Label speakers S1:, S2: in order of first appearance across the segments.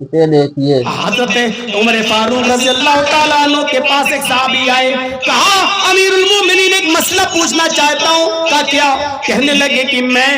S1: इसे देखिए।
S2: हजरत उमर फारूक रज़ी अल्लाह ताला अन्हु के पास एक साहबी आए, कहा अमीरुल मोमिनीन एक मसला पूछना चाहता हूँ। कहा क्या? कहने लगे कि मैं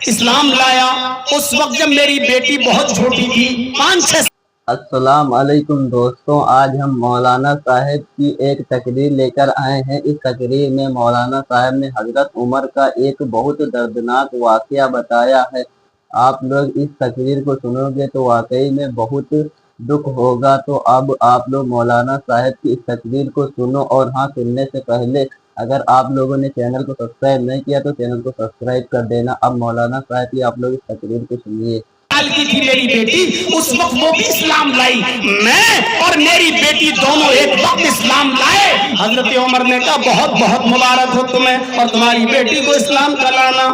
S2: इस्लाम लाया उस वक्त जब मेरी बेटी बहुत छोटी थी, 5-6।
S1: अस्सलाम वालेकुम दोस्तों, आज हम मौलाना साहब की एक तकरीर लेकर आए हैं। इस तकरीर में मौलाना साहब ने हजरत उमर का एक बहुत दर्दनाक वाक़या बताया है। आप लोग इस तकरीर को सुनोगे तो वाकई में बहुत दुख होगा। तो अब आप लोग मौलाना साहब की इस तकरीर को सुनो। और हाँ, सुनने से पहले अगर आप लोगों ने चैनल को सब्सक्राइब नहीं किया तो चैनल को सब्सक्राइब कर देना। अब मौलाना साहब की आप लोग इस तकरीर को सुनिए।
S2: साल की थी मेरी बेटी, उस वक्त वो भी इस्लाम लाई, मैं और मेरी बेटी दोनों एक वक्त इस्लाम लाए। हजरत उमर ने कहा बहुत बहुत मुबारक हो तुम्हें और तुम्हारी बेटी को इस्लाम का लाना।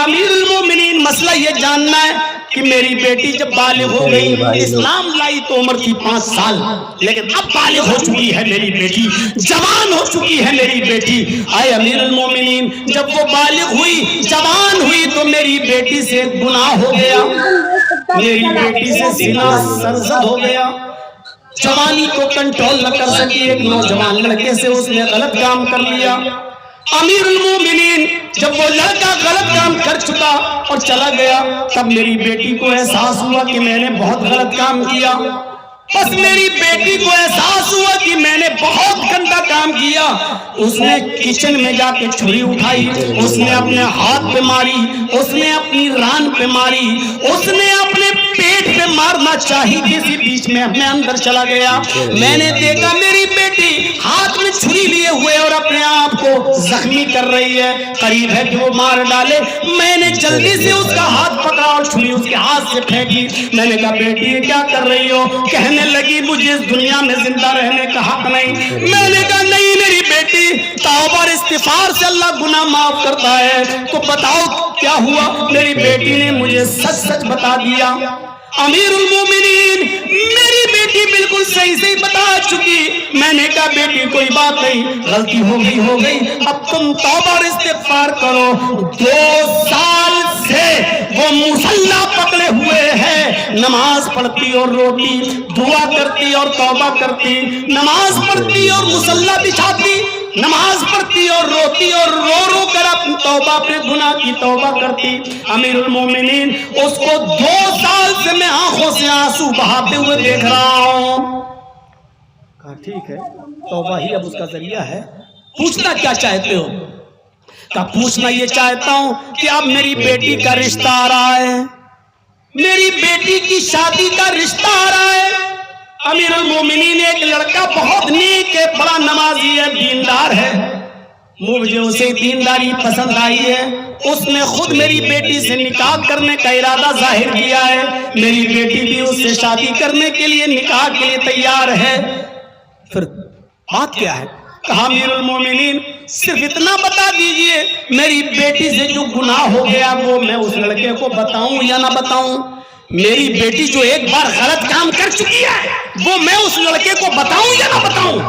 S2: अमीरुल मोमिनीन मसला ये जानना है कि मेरी बेटी जब बालिग हो गई, इस्लाम लाई तो उम्र थी 5 साल, लेकिन अब बालिग हो चुकी है मेरी बेटी, जवान हो चुकी है मेरी बेटी। आए अमीरुल मोमिनीन, जब वो बालिग हुई, जवान हुई तो मेरी बेटी से गुनाह हो गया, मेरी बेटी से ज़िना सरज़द हो गया। जवानी को कंट्रोल न कर सकी, एक नौजवान लड़के से उसने गलत काम कर लिया। अमीरुल मोमिनीन जब वो लड़का गलत काम कर चुका और चला गया, तब मेरी बेटी को एहसास हुआ कि मैंने बहुत गलत काम किया। बस मेरी बेटी को एहसास हुआ कि मैंने बहुत गंदा काम किया। उसने किचन में जाके छुरी उठाई, उसने अपने हाथ पे मारी, उसने अपनी रान पे मारी, उसने अपने पेट पे मारना चाही थी, इसी बीच में मैं अंदर चला गया। मैंने देखा मेरी बेटी हाथ में छुरी लिए हुए और अपने आप को जख्मी कर रही है, करीब है कि वो मार डाले। मैंने जल्दी से उसका हाथ पकड़ा और छुरी उसके हाथ से फेंकी। मैंने कहा बेटी क्या कर रही हो? कहने लगी मुझे इस दुनिया में जिंदा रहने का हक नहीं। मैंने कहा नहीं मेरी बेटी, तौबा और इस्तिगफार से अल्लाह गुनाह माफ करता है। तो बताओ क्या हुआ? मेरी बेटी ने मुझे सच सच बता दिया। अमीरुल मोमिनीन मेरी बेटी बिल्कुल सही सही बता चुकी। मैंने कहा बेटी कोई बात नहीं, गलती हो गई, अब तुम तौबा और इस्तिगफार करो। 2 साल से वो मुसल्ला पकड़े हुए है, नमाज पढ़ती और रोती, दुआ करती और तौबा करती, नमाज पढ़ती और मुसल्ला बिछाती, नमाज पढ़ती और रोती और रो रो कर अपनी तौबा पे गुनाह की तौबा करती। अमीरुल मोमिनीन उसको 2 साल से मैं आंखों से आंसू बहाते हुए देख रहा हूं। कहा ठीक है, तौबा ही अब उसका जरिया है। पूछना क्या चाहते हो? कहा पूछना ये चाहता हूं कि अब मेरी बेटी का रिश्ता आ रहा है, मेरी बेटी की शादी का रिश्ता आ रहा है। अमीरुल मोमिनीन एक लड़का बहुत नेक है, बड़ा नमाजी है, दीनदार है, मुझे उसे दीनदारी पसंद आई है। उसने खुद मेरी बेटी से निकाह करने का इरादा जाहिर किया है, मेरी बेटी भी उससे शादी करने के लिए निकाह के लिए तैयार है। फिर बात क्या है? कहा अमीरुल मोमिनीन सिर्फ इतना बता दीजिए मेरी बेटी से जो गुनाह हो गया वो मैं उस लड़के को बताऊं या ना बताऊं? मेरी बेटी जो एक बार गलत काम कर चुकी है वो मैं उस लड़के को बताऊं या ना बताऊं?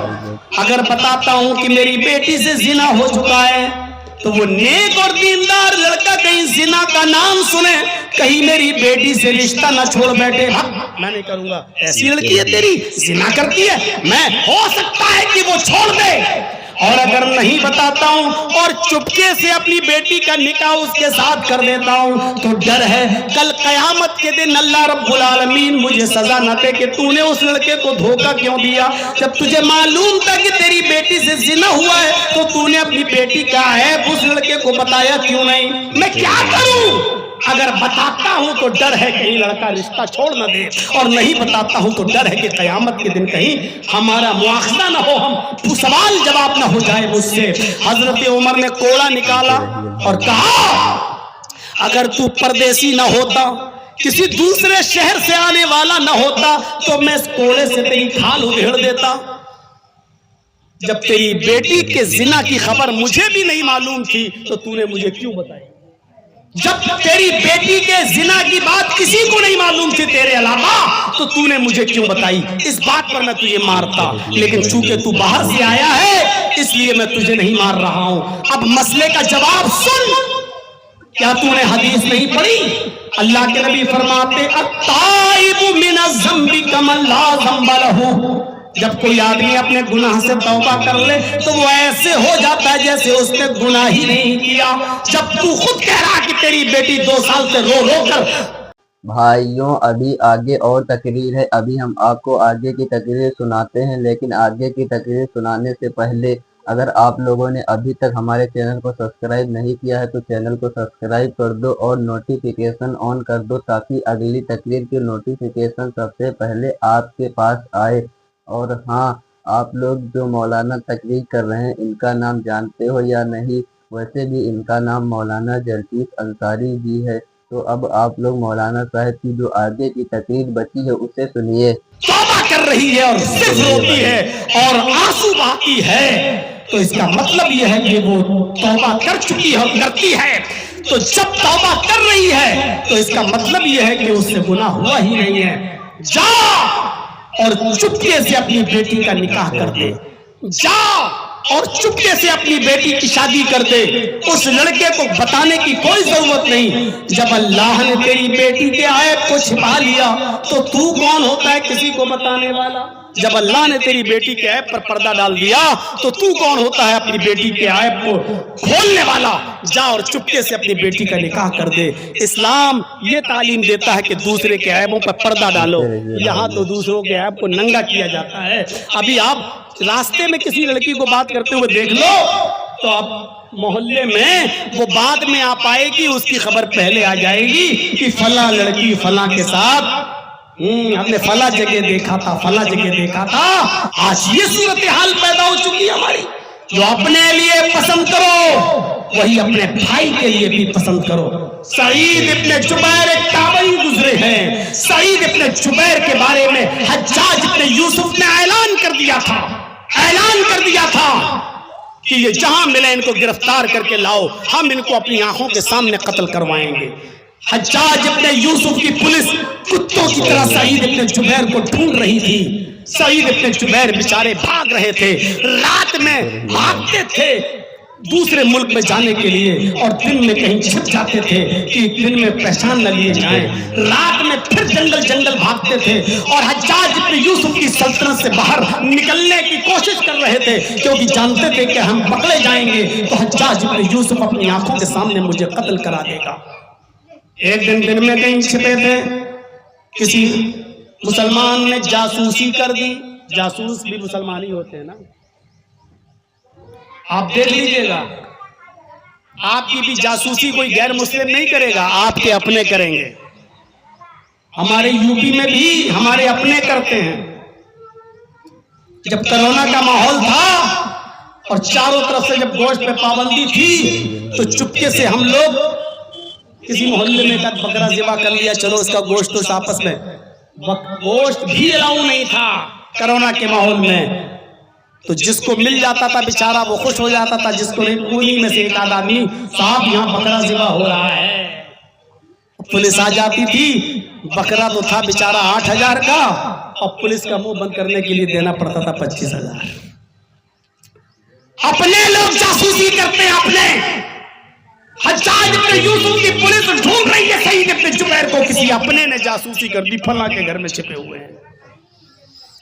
S2: अगर बताता हूं कि मेरी बेटी से जिना हो चुका है तो वो नेक और दीनदार लड़का कहीं जिना का नाम सुने, कहीं मेरी बेटी से रिश्ता ना छोड़ बैठे। हाँ, मैं नहीं करूंगा, ऐसी लड़की है तेरी, जिना करती है, मैं हो सकता है कि वो छोड़ दे। और अगर नहीं बताता हूं और चुपके से अपनी बेटी का निकाह उसके साथ कर देता हूं तो डर है कल कयामत के दिन अल्लाह रब्बुल आलमीन मुझे सजा न दे कि तूने उस लड़के को धोखा क्यों दिया। जब तुझे मालूम था कि तेरी बेटी से जिना हुआ है तो तूने अपनी बेटी का ऐब उस लड़के को बताया क्यों नहीं? मैं क्या करूं? अगर बताता हूं तो डर है कहीं लड़का रिश्ता छोड़ न दे, और नहीं बताता हूं तो डर है कि कयामत के दिन कहीं हमारा मुआखजा न हो, हम सवाल जवाब न हो जाए मुझसे। हजरत उमर ने कोड़ा निकाला और कहा अगर तू परदेसी न होता, किसी दूसरे शहर से आने वाला न होता तो मैं इस कोड़े से तेरी खाल उधेड़ देता। जब तेरी बेटी के जिना की खबर मुझे भी नहीं मालूम थी तो तूने मुझे क्यों बताई? जब तेरी बेटी के जिना की बात किसी को नहीं मालूम थी तेरे अलावा तो तूने मुझे क्यों बताई? इस बात पर मैं तुझे मारता, लेकिन चूंकि तू बाहर से आया है इसलिए मैं तुझे नहीं मार रहा हूं। अब मसले का जवाब सुन। क्या तूने हदीस नहीं पढ़ी? अल्लाह के नबी फरमाते अत्ताइबु मिनज़्ज़म्बि कमन ला ज़म्ब लहू। जब कोई आदमी अपने गुनाह से तौबा कर ले तो वो ऐसे हो जाता है जैसे उसने गुनाह ही नहीं किया। जब तू खुद कह रहा कि तेरी बेटी 2 साल से रो रो कर।
S1: भाइयों, अभी आगे और तकरीर है। अभी हम आपको आगे की तकरीर सुनाते हैं, लेकिन आगे की तकरीर सुनाने से पहले अगर आप लोगों ने अभी तक हमारे चैनल को सब्सक्राइब नहीं किया है तो चैनल को सब्सक्राइब कर दो और नोटिफिकेशन ऑन कर दो, ताकि अगली तकरीर की नोटिफिकेशन सबसे पहले आपके पास आए। और हाँ, आप लोग जो मौलाना तकरीर कर रहे हैं इनका नाम जानते हो या नहीं? वैसे भी इनका नाम मौलाना जरकीस अंसारी भी है। तो अब आप लोग मौलाना साहब की जो आगे की तकरीर बची है उसे सुनिए।
S2: तौबा कर रही है और सिर्फ रोती है और आंसू बहाती है, तो इसका मतलब यह है कि वो तौबा कर चुकी है और करती है। तो जब तौबा कर रही है तो इसका मतलब यह है कि उससे गुनाह हुआ ही नहीं है। जा और चुपके से अपनी बेटी का निकाह कर दे। जा और चुपके से अपनी बेटी की शादी कर दे। उस लड़के को बताने की कोई जरूरत नहीं। जब अल्लाह ने तेरी बेटी के ऐब को छिपा लिया तो तू कौन होता है किसी को बताने वाला? जब अल्लाह ने तेरी बेटी के ऐब पर पर्दा डाल दिया तो तू कौन होता है अपनी बेटी के ऐब को खोलने वाला? जा और चुपके से अपनी बेटी का निकाह कर दे। इस्लाम ये तालीम देता है कि दूसरे के ऐबों पर पर्दा डालो। यहाँ तो दूसरों के ऐब को नंगा किया जाता है। अभी आप रास्ते में किसी लड़की को बात करते हुए देख लो तो अब मोहल्ले में वो बाद में आ पाएगी, उसकी खबर पहले आ जाएगी कि फला लड़की फला के साथ हमने फला जगह देखा था, फला जगह देखा था। आज ये सूरत हाल पैदा हो चुकी है हमारी। जो अपने लिए पसंद करो वही अपने भाई के लिए भी पसंद करो। सईद इब्ने जुबैर एक ताबई गुजरे हैं। सईद इब्ने जुबैर के बारे में हज्जाज इब्ने यूसुफ ने ऐलान कर दिया था कि ये जहां मिले इनको गिरफ्तार करके लाओ, हम इनको अपनी आंखों के सामने कत्ल करवाएंगे। हज्जाज इब्ने यूसुफ की पुलिस कुत्तों की तरह सईद इब्ने जुबैर को ढूंढ रही थी। सईद इब्ने जुबैर बेचारे भाग रहे थे, रात में भागते थे दूसरे मुल्क में जाने के लिए और दिन में कहीं छिप जाते थे कि दिन में पहचान न लिए जाएं। रात में फिर जंगल भागते थे और हज्जाज इब्ने यूसुफ की सल्तनत से बाहर निकलने की कोशिश कर रहे थे, क्योंकि जानते थे कि हम पकड़े जाएंगे तो हज्जाज इब्ने यूसुफ अपनी आंखों के सामने मुझे कत्ल करा देगा। एक दिन में कहीं छिपे थे, किसी मुसलमान ने जासूसी कर दी। जासूस भी मुसलमान ही होते हैं ना, आप देख लीजिएगा। आपकी भी जासूसी कोई गैर मुस्लिम नहीं करेगा, आपके अपने करेंगे। हमारे यूपी में भी हमारे अपने करते हैं। जब कोरोना का माहौल था और चारों तरफ से जब गोश्त पे पाबंदी थी तो चुपके से हम लोग किसी मोहल्ले में एक बकरा ज़िबा कर लिया, चलो इसका गोश्त तो आपस में। गोश्त भी अलाउ नहीं था कोरोना के माहौल में, तो जिसको मिल जाता था बेचारा वो खुश हो जाता था, जिसको नहीं उन्हीं में से एक आध आदमी, साहब यहाँ बकरा ज़िबा हो रहा है। पुलिस आ जाती थी, बकरा तो था बेचारा 8,000 का और पुलिस का मुंह बंद करने के लिए देना पड़ता था 25,000। अपने लोग जासूसी करते हैं अपने। हज्जाज इब्ने यूसुफ की पुलिस ढूंढ रही है सईद इब्ने जुबैर को, किसी अपने ने जासूसी कर दी, फला के घर में छिपे हुए हैं।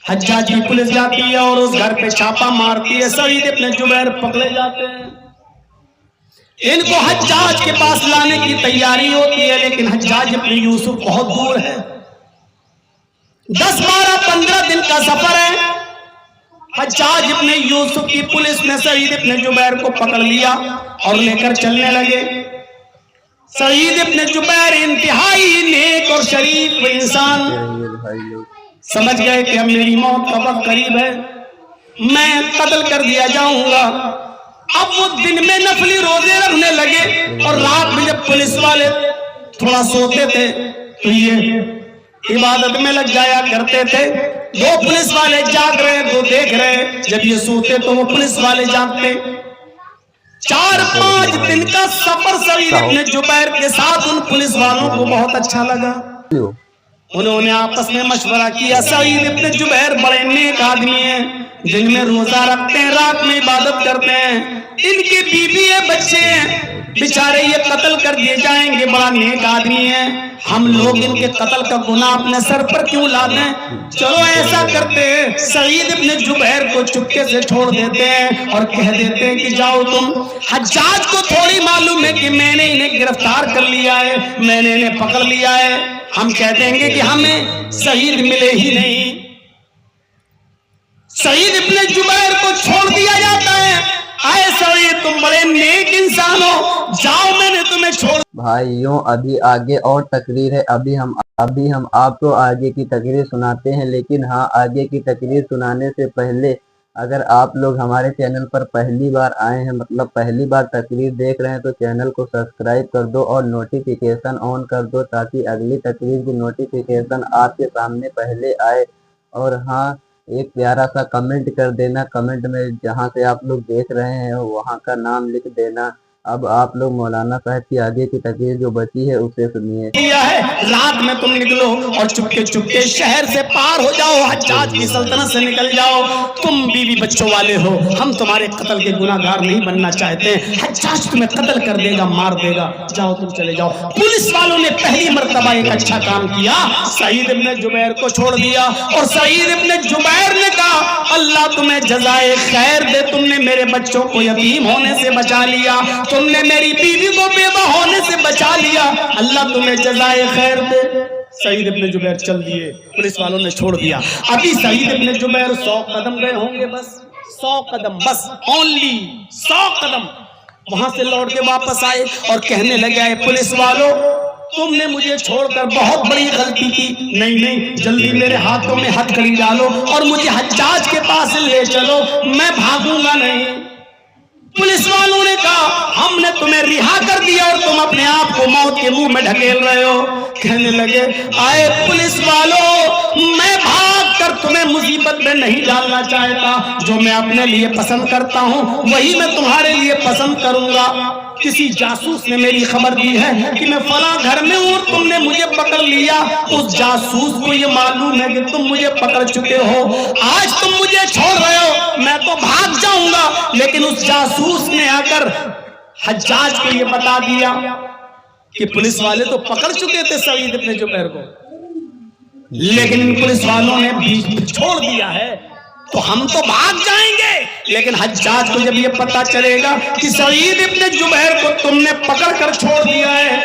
S2: हज्जाज की पुलिस जाती है और उस घर पे छापा मारती है, सईद इब्ने जुबैर पकड़े जाते हैं। इनको हज्जाज के पास लाने की तैयारी होती है, लेकिन हज्जाज इब्ने यूसुफ बहुत दूर है। 10, 12, 15 दिन का सफर है। हज्जाज इब्ने यूसुफ की पुलिस ने सईद इब्ने जुबैर को पकड़ लिया और लेकर चलने लगे। सईद इब्ने जुबैर इंतहाई नेक और शरीफ इंसान समझ गए कि अब मेरी मौत का वक्त करीब है, मैं कत्ल कर दिया जाऊंगा। अब वो दिन में नफली रोजे रखने लगे और रात में जब पुलिस वाले थोड़ा सोते थे तो ये इबादत में लग जाया करते थे। दो पुलिस वाले जाग रहे, दो देख रहे, जब ये सोते तो वो पुलिस वाले जागते। 4-5 दिन का सफर सईद इब्ने जुबैर के साथ उन पुलिस वालों को बहुत अच्छा लगा। उन्होंने आपस में मशवरा किया, सईद इब्ने जुबैर बड़े नेक आदमी हैं, दिन में रोजा रखते हैं, रात में इबादत करते हैं, इनकी बीवी है, बच्चे हैं, बेचारे ये कत्ल कर दिए जाएंगे, बड़ा नेक आदमी है, हम लोग इनके कत्ल का गुनाह अपने सर पर क्यों ला दें? चलो ऐसा करते हैं, सईद इब्न जुबैर को चुपके से छोड़ देते हैं और कह देते हैं कि जाओ तुम। हज्जाज को थोड़ी मालूम है कि मैंने इन्हें गिरफ्तार कर लिया है, मैंने इन्हें पकड़ लिया है, हम कह देंगे कि हमें सईद मिले ही नहीं। सईद इब्न जुबैर को छोड़ दिया जाता है। आए सईद, तुम बड़े नेक इंसान हो, जाओ मैंने तुम्हें छोड़।
S1: भाइयों, अभी आगे और तकरीर है, अभी हम आपको आगे की तकरीर सुनाते हैं। लेकिन हाँ, आगे की तकरीर सुनाने से पहले अगर आप लोग हमारे चैनल पर पहली बार आए हैं, मतलब पहली बार तकरीर देख रहे हैं, तो चैनल को सब्सक्राइब कर दो और नोटिफिकेशन ऑन कर दो, ताकि अगली तकरीर की नोटिफिकेशन आपके सामने पहले आए। और हाँ, एक प्यारा सा कमेंट कर देना, कमेंट में जहाँ से आप लोग देख रहे हैं वहाँ का नाम लिख देना। अब आप लोग मौलाना साहब की आगे की तकरीर जो बची है उसे सुनिए।
S2: रात में तुम निकलो और चुपके चुपके शहर से पार हो जाओ, हज्जाज की सल्तनत से निकल जाओ। तुम बीवी बच्चों वाले हो, हम तुम्हारे कत्ल के गुनाहगार नहीं बनना चाहते। हज्जाज तुम्हें कत्ल कर देगा, मार देगा, जाओ तुम चले जाओ। पुलिस वालों ने पहली मर्तबा एक अच्छा काम किया, सईद इब्न जुबैर को छोड़ दिया। और सईद इब्न जुबैर ने कहा, अल्लाह तुम्हें जज़ाए खैर दे, तुमने मेरे बच्चों को यतीम होने से बचा लिया, तुमने मेरी बीवी को बेवा होने से बचा लिया, अल्लाह तुम्हें जज़ाए खैर दे। सईद इब्न जुबैर चल दिए, पुलिस वालों ने छोड़ दिया। अभी सईद इब्न जुबैर 100 कदम गए होंगे, बस 100 कदम, बस ओनली 100 कदम। वहां से लौट के वापस आए और कहने लगे, पुलिस वालों, तुमने मुझे छोड़कर बहुत बड़ी गलती की। नहीं, जल्दी मेरे हाथों में हथकड़ी डालो और मुझे हज्जाज के पास ले चलो, मैं भागूंगा नहीं। पुलिस वालों ने कहा, हमने तुम्हें रिहा कर दिया और तुम अपने आप को मौत के मुंह में ढकेल रहे हो। कहने लगे, आए पुलिस वालों, मैं भाग कर तुम्हें मुसीबत में नहीं डालना चाहता, जो मैं अपने लिए पसंद करता हूं वही मैं तुम्हारे लिए पसंद करूंगा। किसी जासूस ने मेरी खबर दी है कि मैं फला घर में हूं और तुमने मुझे पकड़ लिया। उस जासूस को ये मालूम है कि तुम मुझे पकड़ चुके हो, आज तुम मुझे छोड़ रहे हो, मैं तो भाग जाऊंगा। लेकिन उस जासूस ने आकर हज्जाज को ये बता दिया कि पुलिस वाले तो पकड़ चुके थे सईद इब्न जुबैर को, लेकिन इन पुलिस वालों ने बीच छोड़ दिया है, तो हम तो भाग जाएंगे। लेकिन हज्जाज को जब ये पता चलेगा कि सईद इब्न जुबैर को तुमने पकड़ कर छोड़ दिया है,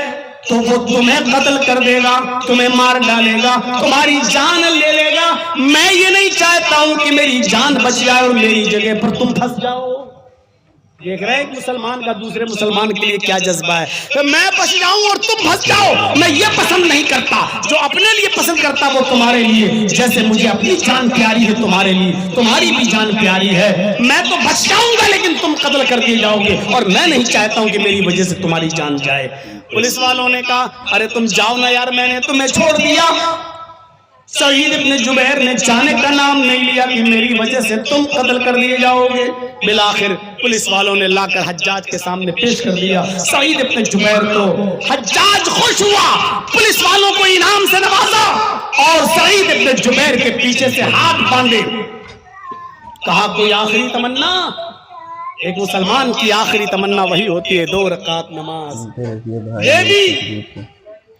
S2: तो वो तुम्हें कत्ल कर देगा, तुम्हें मार डालेगा, तुम्हारी जान ले लेगा। मैं ये नहीं चाहता हूं कि मेरी जान बच जाए और मेरी जगह पर तुम फंस जाओ। देख रहे हैं मुसलमान का दूसरे मुसलमान के लिए क्या जज्बा है, तो मैं बच जाऊं और तुम फंस जाओ। मैं ये पसंद नहीं करता, जो अपने लिए पसंद करता वो तुम्हारे लिए, जैसे मुझे अपनी जान प्यारी है तुम्हारे लिए, तुम्हारी भी जान प्यारी है। मैं तो बच जाऊंगा लेकिन तुम कत्ल कर दिए जाओगे, और मैं नहीं चाहता हूं कि मेरी वजह से तुम्हारी जान जाए। पुलिस वालों ने कहा, अरे तुम जाओ ना यार, मैंने तुम्हें छोड़ दिया। सईद इब्न जुबैर ने जाने का नाम नहीं लिया कि मेरी वजह से तुम कत्ल कर दिए जाओगे। बिलाखिर पुलिस वालों ने लाकर हज्जाज के सामने पेश कर दिया सईद इब्न जुबैर को। हज्जाज खुश हुआ, पुलिस वालों को इनाम से नवाजा और सईद इब्न जुबैर के पीछे से हाथ बांधे। कहा, कोई आखिरी तमन्ना? एक मुसलमान की आखिरी तमन्ना वही होती है, 2 रकात नमाज। ये भी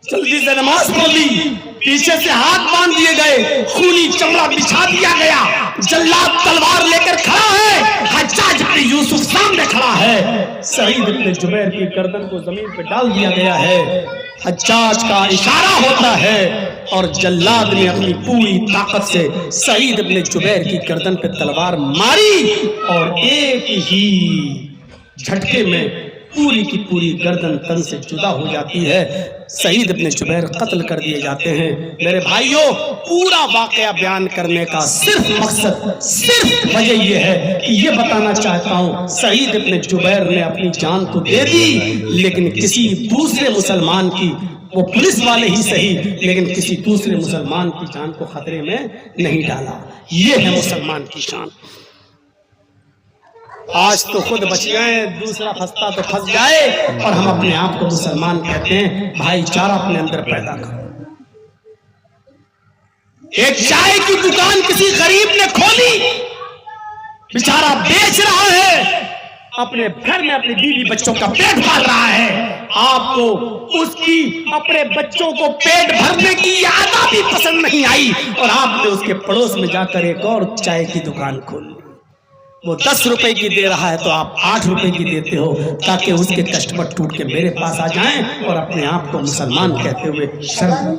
S2: जल्दी से नमाज पढ़ ली, पीछे से हाथ बांध दिए गए, खूनी चमड़ा बिछा दिया गया, जल्लाद तलवार लेकर खड़ा है, हज्जाज इब्न यूसुफ सामने खड़ा है, सईद इब्न जुबैर की गर्दन को जमीन पे डाल दिया गया है। हज्जाज का इशारा होता है और जल्लाद ने अपनी पूरी ताकत से सईद इब्न जुबैर की गर्दन पे तलवार मारी और एक ही झटके में पूरी की पूरी गर्दन तन से जुदा हो जाती है। सईद इब्न जुबैर कत्ल कर दिए जाते हैं। मेरे भाइयों, पूरा वाकया बयान करने का सिर्फ मकसद, सिर्फ वजह यह है कि ये बताना चाहता हूँ, सईद इब्न जुबैर ने अपनी जान तो दे दी, लेकिन किसी दूसरे मुसलमान की, वो पुलिस वाले ही सही, लेकिन किसी दूसरे मुसलमान की जान को खतरे में नहीं डाला। ये है मुसलमान की शान। आज तो खुद बच गए, दूसरा फंसता तो फंस जाए, और हम अपने आप को मुसलमान कहते हैं। भाईचारा अपने अंदर पैदा करो। एक चाय की दुकान किसी गरीब ने खोली, बेचारा बेच रहा है, अपने घर में अपनी बीवी बच्चों का पेट पाल रहा है, आपको उसकी अपने बच्चों को पेट भरने की आदत भी पसंद नहीं आई और आपने उसके पड़ोस में जाकर एक और चाय की दुकान खोल ली। वो 10 रुपए की दे रहा है तो आप 8 रुपए की देते हो ताकि उसके कस्टमर टूट के मेरे पास आ जाएं और अपने आप को मुसलमान कहते हुए शर्म।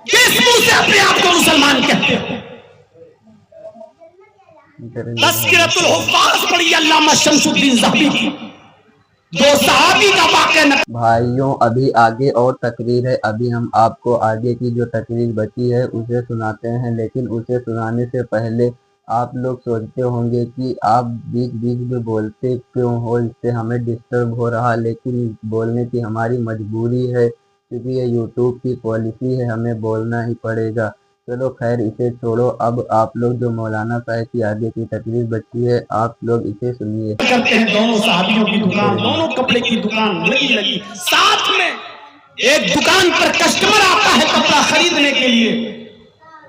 S2: किस मुंह से अपने आप को मुसलमान कहते हो? तज़किरतुल हुफ़्फ़ाज़ पढ़ी अल्लामा शमसुद्दीन ज़हबी की, 2 सहाबी का वाक़या।
S1: भाइयों अभी आगे और तकरीर है, अभी हम आपको आगे की जो तकरीर बची है उसे सुनाते हैं, लेकिन उसे सुनाने से पहले आप लोग सोचते होंगे कि आप बीच बीच में बोलते क्यों हो, इससे हमें डिस्टर्ब हो रहा, लेकिन बोलने की हमारी मजबूरी है क्योंकि ये यूट्यूब की पॉलिसी है, हमें बोलना ही पड़ेगा। चलो खैर इसे छोड़ो, अब आप लोग जो मौलाना साहब की आगे की तकरीर बची है आप लोग इसे सुनिए।
S2: करते हैं दोनों साहबियों की दुकान, दोनों कपड़े की दुकान लगी साथ में। एक दुकान पर कस्टमर आता है कपड़ा खरीदने के लिए,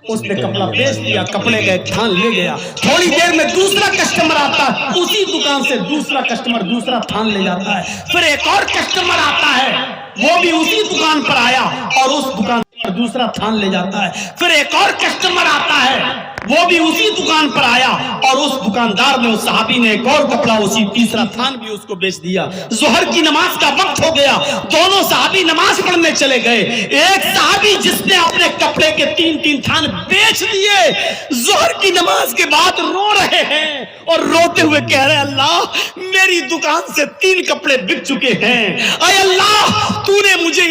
S2: उसने कपड़ा बेच दिया, कपड़े का एक थान ले गया। थोड़ी देर में दूसरा कस्टमर आता है, उसी दुकान से दूसरा कस्टमर दूसरा थान ले जाता है। फिर एक और कस्टमर आता है, वो भी उसी दुकान पर आया और उस दुकान पर दूसरा थान ले जाता है। फिर एक और कस्टमर आता है, वो भी उसी दुकान पर आया और उस दुकानदार ने, उस सहाबी ने एक और कपड़ा उसी तीसरा थान भी उसको बेच दिया। जोहर की नमाज का वक्त हो गया, दोनों सहाबी नमाज पढ़ने चले गए। एक सहाबी जिसने अपने कपड़े के 3-3 थान बेच दिए, जोहर की नमाज के बाद रो रहे हैं और रोते हुए कह रहे हैं, अल्लाह मेरी दुकान से 3 कपड़े बिक चुके हैं। अय अल्लाह तूने मुझे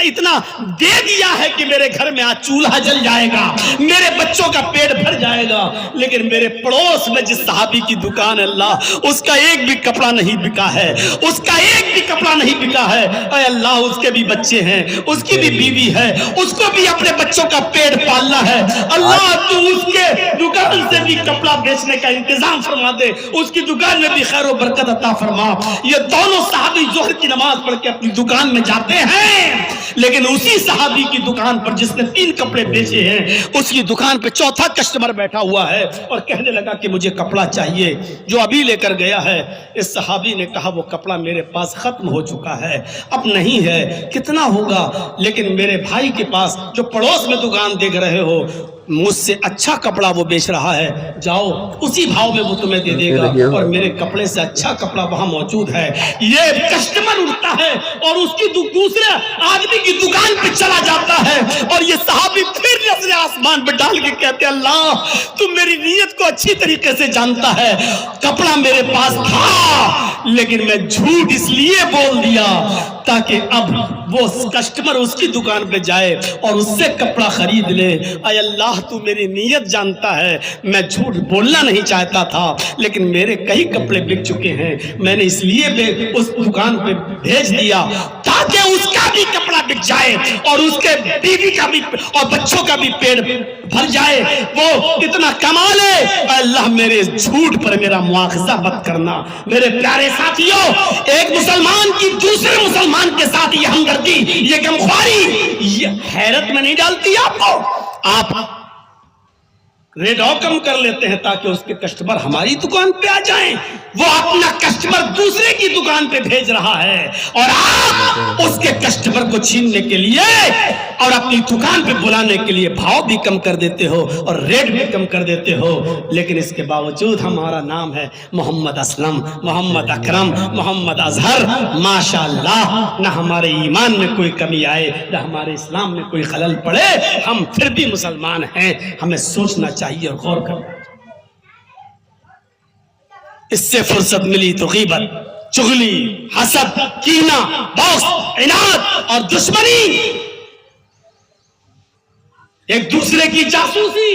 S2: इतना दे दिया है कि मेरे घर में आज चूल्हा जल जाएगा, मेरे बच्चों का पेट भर जाएगा, लेकिन मेरे पड़ोस में जिस सहाबी की दुकान है अल्लाह उसका एक भी कपड़ा नहीं बिका है, उसका एक भी कपड़ा नहीं बिका है। अय अल्लाह उसके भी बच्चे हैं, उसकी भी बीवी है, उसको भी अपने बच्चों का पेट पालना है। अल्लाह तू उसके दुकान से भी कपड़ा बेचने का इंतजाम फरमा दे, उसकी दुकान में भी खैर और बरकत अता फरमा। ये दोनों सहाबी जोहर की नमाज पढ़ के अपनी दुकान में जाते हैं, लेकिन उसी सहाबी की दुकान पर जिसने 3 कपड़े बेचे हैं, उसकी दुकान पे चौथा कस्टमर बैठा हुआ है और कहने लगा कि मुझे कपड़ा चाहिए जो अभी लेकर गया है। इस सहाबी ने कहा वो कपड़ा मेरे पास खत्म हो चुका है, अब नहीं है, कितना होगा? लेकिन मेरे भाई के पास जो पड़ोस में दुकान देख रहे हो, मुझसे अच्छा कपड़ा वो बेच रहा है, जाओ उसी भाव में वो तुम्हें दे देगा और मेरे कपड़े से अच्छा कपड़ा वहां मौजूद है। ये कस्टमर उठता है और उसकी दूसरे आदमी की दुकान पे चला जाता है और ये सहाबी फिर नजर आसमान पे डाल के कहते हैं, अल्लाह तुम मेरी नीयत को अच्छी तरीके से जानता है, कपड़ा मेरे पास था लेकिन मैं झूठ इसलिए बोल दिया ताकि अब वो कस्टमर उसकी दुकान पे जाए और उससे कपड़ा खरीद ले। अय अल्लाह तू मेरी नीयत जानता है, मैं झूठ बोलना नहीं चाहता था, लेकिन मेरे कई कपड़े बिक चुके हैं, मैंने इसलिए उस दुकान पे भेज दिया ताकि उसका भी कपड़ा बिक जाए और उसके बीवी का भी और बच्चों का भी पेट भर जाए, वो इतना कमा ले। अल्लाह मेरे झूठ पर मेरा मुआखजा मत करना। मेरे प्यारे साथियों, एक मुसलमान की दूसरे मुसलमान के साथ ये हमदर्दी, ये गमख्वारी, ये हैरत में नहीं डालती आपको? आप रेट और कम कर लेते हैं ताकि उसके कस्टमर हमारी दुकान पे आ जाएं। वो अपना कस्टमर दूसरे की दुकान पे भेज रहा है और आप उसके कस्टमर को छीनने के लिए और अपनी दुकान पे बुलाने के लिए भाव भी कम कर देते हो और रेट भी कम कर देते हो। लेकिन इसके बावजूद हमारा नाम है मोहम्मद असलम, मोहम्मद अकरम, मोहम्मद अजहर, माशाअल्लाह। न हमारे ईमान में कोई कमी आए, न हमारे इस्लाम में कोई खलल पड़े, हम फिर भी मुसलमान हैं। हमें सोचना चाहिए और गौर करना। इससे फुर्सत मिली तो गीबत, चुगली, हसद, कीना, बग़्ज़, इनाद और दुश्मनी, एक दूसरे की जासूसी,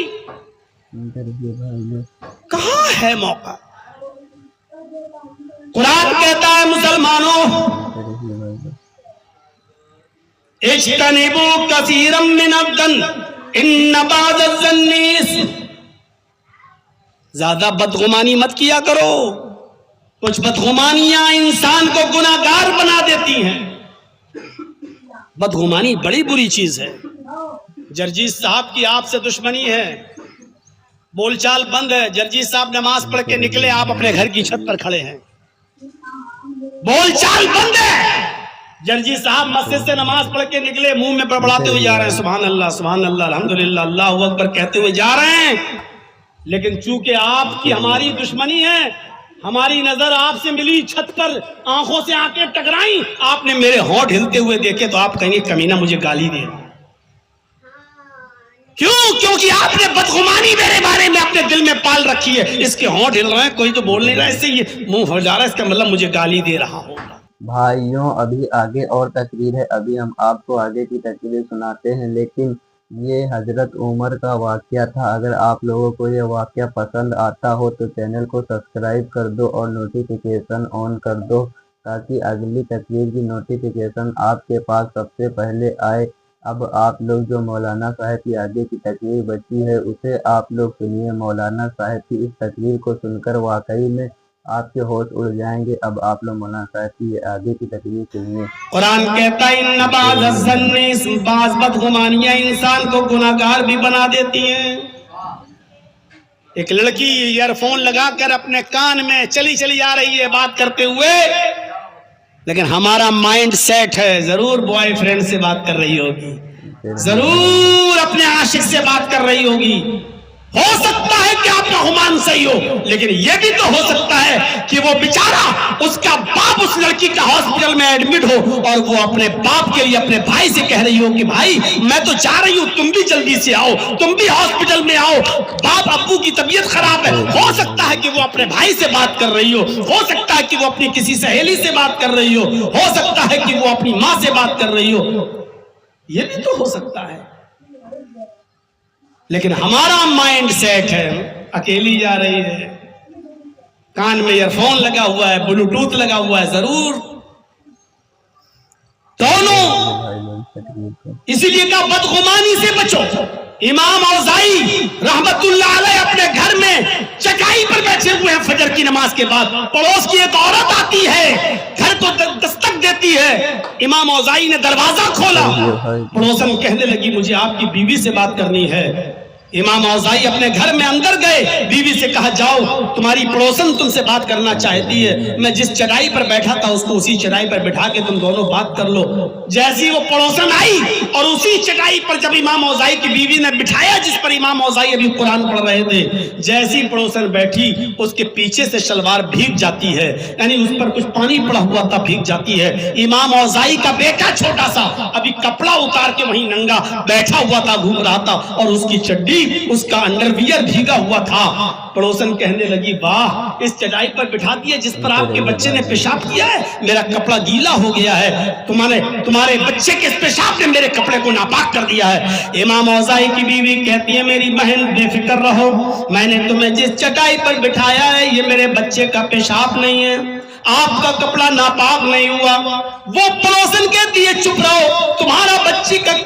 S2: कहां है मौका? कुरान कहता है मुसलमानों, इज्तनिबू कसीरम मिनद्दन इन्न बादज़न्नि इस्म। ज्यादा बदगुमानी मत किया करो, कुछ बदगुमानियां इंसान को गुनाहगार बना देती हैं। बदगुमानी बड़ी बुरी चीज है। जर्जीस साहब की आपसे दुश्मनी है, بول چال بند ہے. جرجی صاحب نماز پڑھ کے نکلے, آپ اپنے گھر کی چھت پر کھڑے ہیں. بول چال بند ہے. جرجی صاحب مسجد سے نماز پڑھ کے نکلے, منہ میں بڑبڑاتے ہوئے جا رہے ہیں سبحان اللہ سبحان اللہ الحمدللہ اللہ اکبر کہتے ہوئے جا رہے ہیں. لیکن چونکہ آپ کی ہماری دشمنی ہے, ہماری نظر آپ سے ملی, چھت پر آنکھوں سے آنکھیں ٹکرائیں, آپ نے میرے ہونٹ ہلتے ہوئے دیکھے تو آپ کہیں گے کمینہ مجھے گالی دے. کیوں؟ کیونکہ آپ نے بدگمانی میرے بارے میں اپنے دل میں پال رکھی ہے. اس کے ہونٹ ہل رہے ہیں, کوئی تو بول نہیں رہا, اس سے یہ منہ ہل جا رہا ہے, اس کا مطلب مجھے گالی دے رہا ہوگا.
S1: بھائیوں ابھی آگے اور تقریر ہے, ابھی ہم آپ کو آگے کی تقریر سناتے ہیں, لیکن یہ حضرت عمر کا واقعہ تھا. اگر آپ لوگوں کو یہ واقعہ پسند آتا ہو تو چینل کو سبسکرائب کر دو اور نوٹیفیکیشن آن کر دو تاکہ اگلی تقریر کی نوٹیفیکیشن آپ کے پاس سب سے پہلے آئے. اب آپ لوگ جو مولانا صاحب کی آگے کی تقریر بچی ہے اسے آپ لوگ سنیے. مولانا صاحب کی اس تقریر کو سن کر واقعی میں آپ کے ہوش اڑ جائیں گے. اب آپ لوگ مولانا صاحب کی آگے کی تقریر سنیے.
S2: قرآن کہتا ہے ان بعض الظن, بعض بدگمانیاں انسان کو گناہگار بھی بنا دیتی ہیں. ایک لڑکی ایئر فون لگا کر اپنے کان میں چلی آ رہی ہے بات کرتے ہوئے, لیکن ہمارا مائنڈ سیٹ ہے ضرور بوائے فرینڈ سے بات کر رہی ہوگی, ضرور اپنے عاشق سے بات کر رہی ہوگی. ہو سکتا ہے کہ آپ کا گمان صحیح ہو, لیکن یہ بھی تو ہو سکتا ہے کہ وہ بیچارہ اس کا باپ اس لڑکی کا ہاسپٹل میں ایڈمٹ ہو اور وہ اپنے باپ کے لیے اپنے بھائی سے کہہ رہی ہو کہ بھائی میں تو جا رہی ہوں, تم بھی جلدی سے آؤ, تم بھی ہاسپٹل میں آؤ, باپ ابو کی طبیعت خراب ہے. ہو سکتا ہے کہ وہ اپنے بھائی سے بات کر رہی ہو سکتا ہے کہ وہ اپنی کسی سہیلی سے بات کر رہی ہو سکتا ہے کہ وہ اپنی ماں سے بات کر رہی ہو, یہ بھی تو ہو سکتا ہے. لیکن ہمارا مائنڈ سیٹ ہے اکیلی جا رہی ہے, کان میں ایئر فون لگا ہوا ہے, بلوٹوتھ لگا ہوا ہے, ضرور دونوں. اسی لیے کہا بدگمانی سے بچو. امام اوزاعی رحمت اللہ علیہ اپنے گھر میں چٹائی پر بیٹھے ہوئے ہیں فجر کی نماز کے بعد, پڑوس کی ایک عورت آتی ہے, گھر کو دستک دیتی ہے. امام اوزاعی نے دروازہ کھولا, پڑوسن کہنے لگی مجھے آپ کی بیوی سے بات کرنی ہے. امام اوزاعی اپنے گھر میں اندر گئے, بیوی سے کہا جاؤ تمہاری پڑوسن تم سے بات کرنا چاہتی ہے, میں جس چٹائی پر بیٹھا تھا اس کو اسی چٹائی پر بٹھا کے تم دونوں بات کر لو. جیسی وہ پڑوسن آئی اور اسی چٹائی پر جب امام اوزاعی کی بیوی نے بٹھایا جس پر امام اوزاعی ابھی قرآن پڑھ رہے تھے, جیسی پڑوسن بیٹھی اس کے پیچھے سے شلوار بھیگ جاتی ہے, یعنی اس پر کچھ پانی پڑا ہوا تھا بھیگ جاتی ہے. امام اوزاعی کا بیٹا چھوٹا سا ابھی کپڑا اتار کے وہیں ننگا بیٹھا ہوا تھا, گھوم رہا تھا, اور اس کی چڈی اس کا انڈر ویئر بھیگا ہوا تھا. پڑوسن کہنے لگی واہ اس چٹائی پر بٹھا دیا جس پر آپ کے بچے نے پیشاب کیا ہے, میرا کپڑا گیلا ہو گیا ہے, تمہارے بچے کے پیشاب نے میرے کپڑے کو ناپاک کر دیا ہے. امام اوزاعی کی بیوی کہتی ہے میری بہن بے فکر رہو, میں نے تمہیں جس چٹائی پر بٹھایا ہے یہ میرے بچے کا پیشاب نہیں ہے, آپ کا کپڑا ناپاک نہیں ہوا. وہ پڑوسن کہتی ہے چپ رہو, تمہارا بچی کا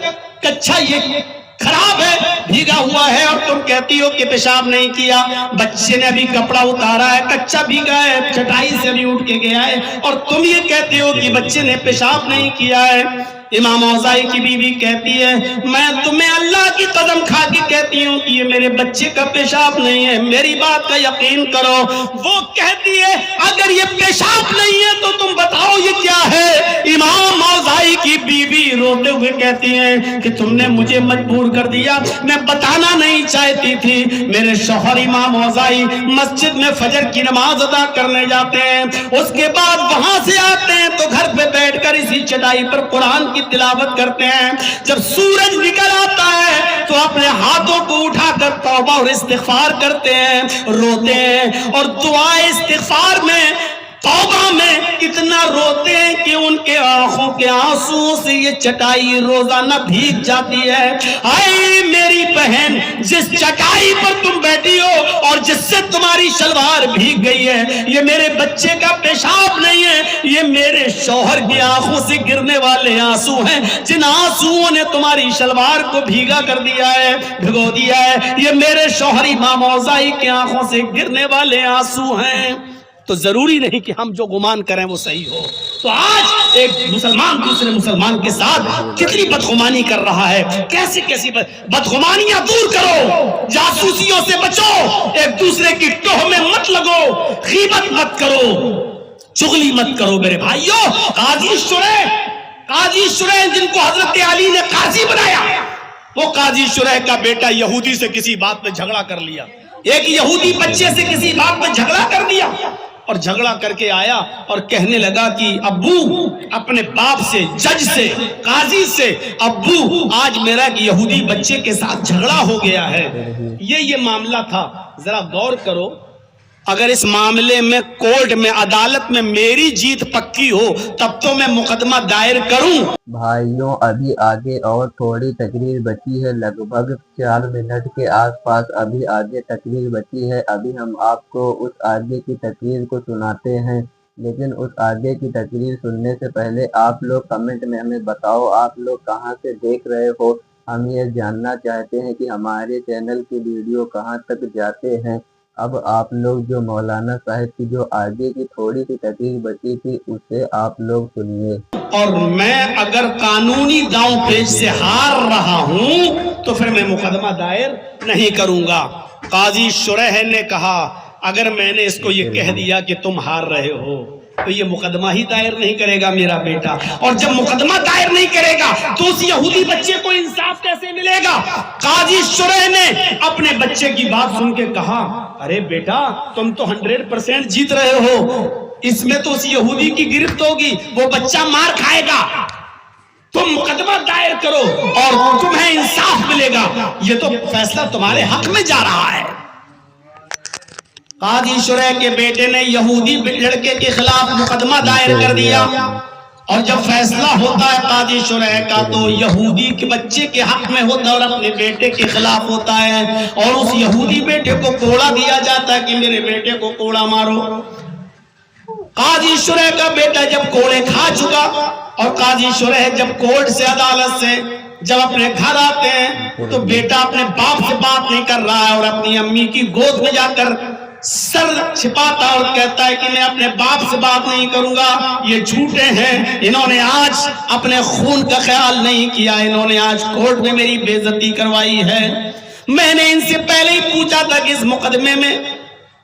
S2: کچھا یہ خراب ہے, بھیگا ہوا ہے, اور تم کہتی ہو کہ پیشاب نہیں کیا. بچے نے ابھی کپڑا اتارا ہے, کچا بھیگا ہے, چٹائی سے بھی اٹھ کے گیا ہے, اور تم یہ کہتے ہو کہ بچے نے پیشاب نہیں کیا ہے. امام اوزاعی کی بیوی کہتی ہے میں تمہیں اللہ کی قسم کھا کے کہتی ہوں کہ یہ میرے بچے کا پیشاب نہیں ہے, میری بات کا یقین کرو. وہ کہتی ہے اگر یہ پیشاب نہیں ہے تو تم بتاؤ یہ کیا ہے. امام اوزاعی کی بیوی روتے ہوئے کہتی ہیں کہ تم نے مجھے مجبور کر دیا, میں بتانا نہیں چاہتی تھی. میرے شوہر امام اوزاعی مسجد میں فجر کی نماز ادا کرنے جاتے ہیں, اس کے بعد وہاں سے آتے ہیں تو گھر پہ بیٹھ کر اسی چٹائی پر قرآن کی تلاوت کرتے ہیں. جب سورج نکل آتا ہے تو اپنے ہاتھوں کو اٹھا کر توبہ اور استغفار کرتے ہیں, روتے ہیں, اور دعائے استغفار میں توبہ میں اتنا روتے ہیں کہ ان کے آنکھوں کے آنسو سے یہ چٹائی روزانہ بھیگ جاتی ہے. اے میری بہن جس چٹائی پر تم بیٹھی ہو اور جس سے تمہاری شلوار بھیگ گئی ہے یہ میرے بچے کا پیشاب نہیں ہے, یہ میرے شوہر کی آنکھوں سے گرنے والے آنسو ہیں, جن آنسوؤں نے تمہاری شلوار کو بھیگا کر دیا ہے, بھگو دیا ہے. یہ میرے شوہر امام اوزاعی کی آنکھوں سے گرنے والے آنسو ہیں. تو ضروری نہیں کہ ہم جو گمان کریں وہ صحیح ہو. تو آج ایک مسلمان دوسرے مسلمان کے ساتھ کتنی بدگمانی کر رہا ہے. کیسی بدگمانیاں دور کرو, جاسوسیوں سے بچو, ایک دوسرے کی ٹوہ میں مت لگو, غیبت مت کرو, چغلی مت کرو میرے بھائیو. قاضی شریح جن کو حضرت علی نے قاضی بنایا, وہ قاضی شریح کا بیٹا یہودی سے کسی بات پہ جھگڑا کر لیا, ایک یہودی بچے سے کسی بات پہ جھگڑا کر لیا, اور جھگڑا کر کے آیا اور کہنے لگا کہ ابو, اپنے باپ سے, جج سے, قاضی سے, ابو آج میرا ایک یہودی بچے کے ساتھ جھگڑا ہو گیا ہے. یہ معاملہ تھا. ذرا غور کرو, اگر اس معاملے میں کورٹ میں, عدالت میں میری جیت پکی ہو تب تو میں مقدمہ دائر کروں.
S1: بھائیوں ابھی آگے اور تھوڑی تقریر بچی ہے, لگ بھگ 4 منٹ کے آس پاس ابھی آگے تقریر بچی ہے. ابھی ہم آپ کو اس آگے کی تقریر کو سناتے ہیں, لیکن اس آگے کی تقریر سننے سے پہلے آپ لوگ کمنٹ میں ہمیں بتاؤ آپ لوگ کہاں سے دیکھ رہے ہو. ہم یہ جاننا چاہتے ہیں کہ ہمارے چینل کی ویڈیو کہاں تک جاتے ہیں. اب آپ لوگ جو مولانا صاحب کی جو آگے کی تھوڑی سی تقریر بچی تھی اسے آپ لوگ سنیے.
S2: اور میں اگر قانونی داؤں پیچ سے ہار رہا ہوں تو پھر میں مقدمہ دائر نہیں کروں گا. قاضی شریح نے کہا اگر میں نے اس کو یہ کہہ دیا کہ تم ہار رہے ہو تو یہ مقدمہ ہی دائر نہیں کرے گا میرا بیٹا, اور جب مقدمہ دائر نہیں کرے گا تو اس یہودی بچے کو انصاف کیسے ملے گا. قاضی شریح نے اپنے بچے کی بات سن کے کہا ارے بیٹا تم تو 100% جیت رہے ہو, اس میں تو اس یہودی کی گرفت ہوگی, وہ بچہ مار کھائے گا, تم مقدمہ دائر کرو اور تمہیں انصاف ملے گا, یہ تو فیصلہ تمہارے حق میں جا رہا ہے. قاضی شریح کے بیٹے نے یہودی لڑکے کے خلاف مقدمہ دائر کر دیا, اور جب فیصلہ ہوتا ہے قاضی شریح کا تو یہودی کے بچے کے حق میں ہوتا ہے اور اپنے بیٹے کے خلاف ہوتا ہے, اور اس یہودی بیٹے کو کوڑا دیا جاتا ہے کہ میرے بیٹے کو کوڑا مارو. قاضی شریح کا بیٹا جب کوڑے کھا چکا, اور قاضی شریح جب کورٹ سے, عدالت سے جب اپنے گھر آتے ہیں تو بیٹا اپنے باپ سے بات نہیں کر رہا ہے اور اپنی امی کی گود میں جا کر سر چھپاتا اور کہتا ہے کہ میں اپنے باپ سے بات نہیں کروں گا, یہ جھوٹے ہیں, انہوں نے آج اپنے خون کا خیال نہیں کیا, انہوں نے آج کورٹ میں میری بے عزتی کروائی ہے. میں نے ان سے پہلے ہی پوچھا تھا کہ اس مقدمے میں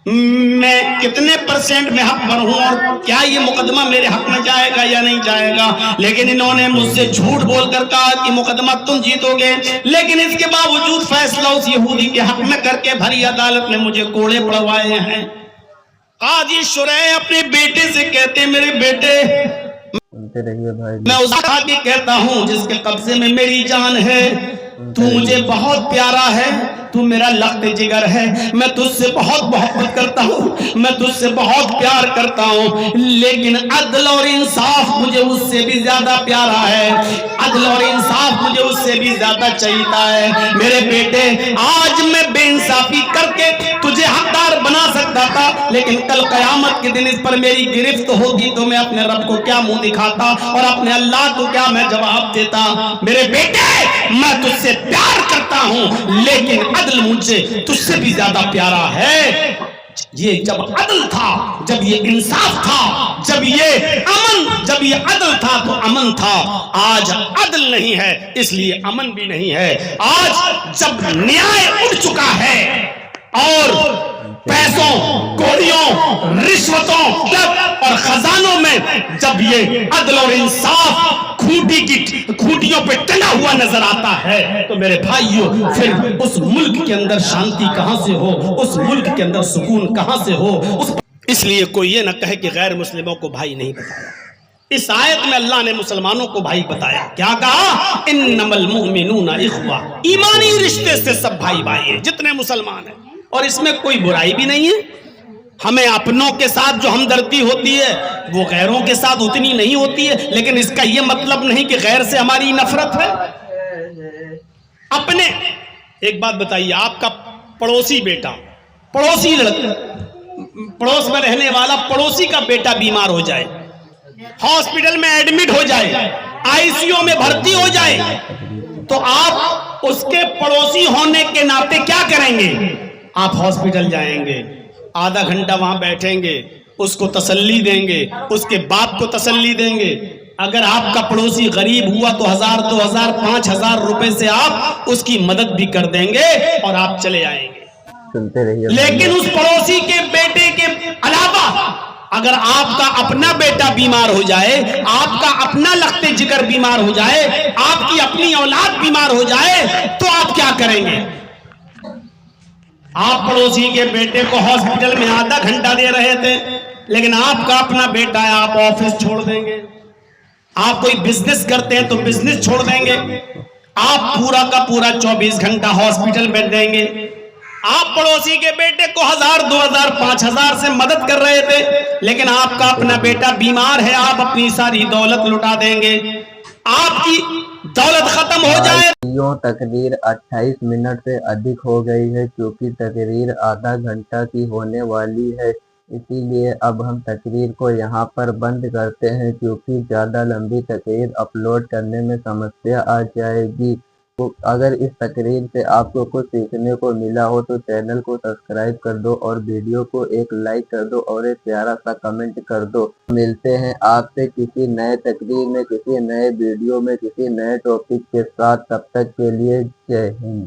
S2: میں کتنے % میں حق پر ہوں اور کیا یہ مقدمہ میرے حق میں جائے گا یا نہیں جائے گا, لیکن انہوں نے مجھ سے جھوٹ بول کر کہا کہ مقدمہ تم جیتو گے, لیکن اس کے باوجود فیصلہ اس یہودی کے حق میں کر کے بھری عدالت میں مجھے کوڑے پڑوائے ہیں. قاضی شریح اپنے بیٹے سے کہتے ہیں میرے بیٹے میں اس کا بھی کہتا ہوں جس کے قبضے میں میری جان ہے, تو مجھے بہت پیارا ہے, تو میرا لخت جگر ہے, میں تجھ سے بہت محبت کرتا ہوں, میں تجھ سے بہت پیار کرتا ہوں, لیکن عدل اور انصاف مجھے اس سے بھی زیادہ پیارا ہے, عدل اور انصاف مجھے اس سے بھی زیادہ چاہیتا ہے. میرے بیٹے آج میں بے انصافی کر کے تجھے حقدار بنا سکتا تھا, لیکن کل قیامت کے دن اس پر میری گرفت ہوگی تو میں اپنے رب کو کیا منہ دکھاتا اور اپنے اللہ کو کیا میں جواب دیتا. میرے بیٹے میں تجھ سے پیار کرتا ہوں, لیکن عدل مجھے تجھ سے بھی زیادہ پیارا ہے. یہ جب عدل تھا, جب یہ انصاف تھا, جب یہ عدل تھا تو امن تھا. آج عدل نہیں ہے اس لیے امن بھی نہیں ہے. آج جب نیائے اڑ چکا ہے اور پیسوں, کوڑیوں, رشوتوں اور خزانوں میں جب یہ عدل اور انصاف کھوٹیوں پہ ٹنا ہوا نظر آتا ہے تو میرے بھائیوں پھر اس ملک کے اندر شانتی کہاں سے ہو, اس ملک کے اندر سکون کہاں سے ہو. اس لیے کوئی یہ نہ کہے کہ غیر مسلموں کو بھائی نہیں بتایا. اس آیت میں اللہ نے مسلمانوں کو بھائی بتایا. کیا کہا؟ انما المؤمنون اخوہ, ایمانی رشتے سے سب بھائی بھائی ہیں جتنے مسلمان ہیں, اور اس میں کوئی برائی بھی نہیں ہے. ہمیں اپنوں کے ساتھ جو ہمدردی ہوتی ہے وہ غیروں کے ساتھ اتنی نہیں ہوتی ہے, لیکن اس کا یہ مطلب نہیں کہ غیر سے ہماری نفرت ہے. اپنے ایک بات بتائیے, آپ کا پڑوسی بیٹا, پڑوسی لڑکا, پڑوس میں رہنے والا پڑوسی کا بیٹا بیمار ہو جائے, ہاسپٹل میں ایڈمٹ ہو جائے, ICU میں بھرتی ہو جائے, تو آپ اس کے پڑوسی ہونے کے ناطے کیا کریں گے؟ آپ ہاسپٹل جائیں گے, آدھا گھنٹہ وہاں بیٹھیں گے, اس کو تسلی دیں گے, اس کے باپ کو تسلی دیں گے. اگر آپ کا پڑوسی غریب ہوا تو 1000 2000 5000 روپے سے آپ اس کی مدد بھی کر دیں گے اور آپ چلے آئیں گے.
S1: سنتے رہیے.
S2: لیکن اس پڑوسی کے بیٹے کے علاوہ اگر آپ کا اپنا بیٹا بیمار ہو جائے, آپ کا اپنا لخت جگر بیمار ہو جائے, آپ کی اپنی اولاد بیمار ہو جائے, تو آپ کیا کریں گے؟ آپ پڑوسی کے بیٹے کو ہاسپٹل میں آدھا گھنٹہ دے رہے تھے, لیکن آپ کا اپنا بیٹا ہے, آپ آفس چھوڑ دیں گے. آپ کوئی بزنس کرتے ہیں تو بزنس چھوڑ دیں گے, آپ پورا کا پورا 24 گھنٹہ ہاسپٹل میں دیں گے. آپ پڑوسی کے بیٹے کو 1000 2000 5000 سے مدد کر رہے تھے, لیکن آپ کا اپنا بیٹا بیمار ہے, آپ اپنی ساری دولت لٹا دیں گے. آپ کی دولت ختم ہو جائے.
S1: یوں تقریر 28 منٹ سے ادھک ہو گئی ہے, کیونکہ تقریر آدھا گھنٹہ کی ہونے والی ہے. اسی لیے اب ہم تقریر کو یہاں پر بند کرتے ہیں, کیونکہ زیادہ لمبی تقریر اپلوڈ کرنے میں سمسیا آ جائے گی. تو اگر اس تقریر سے آپ کو کچھ سیکھنے کو ملا ہو تو چینل کو سبسکرائب کر دو اور ویڈیو کو ایک لائک کر دو اور ایک پیارا سا کمنٹ کر دو. ملتے ہیں آپ سے کسی نئے تقریر میں, کسی نئے ویڈیو میں, کسی نئے ٹاپک کے ساتھ. تب تک کے لیے جے ہند.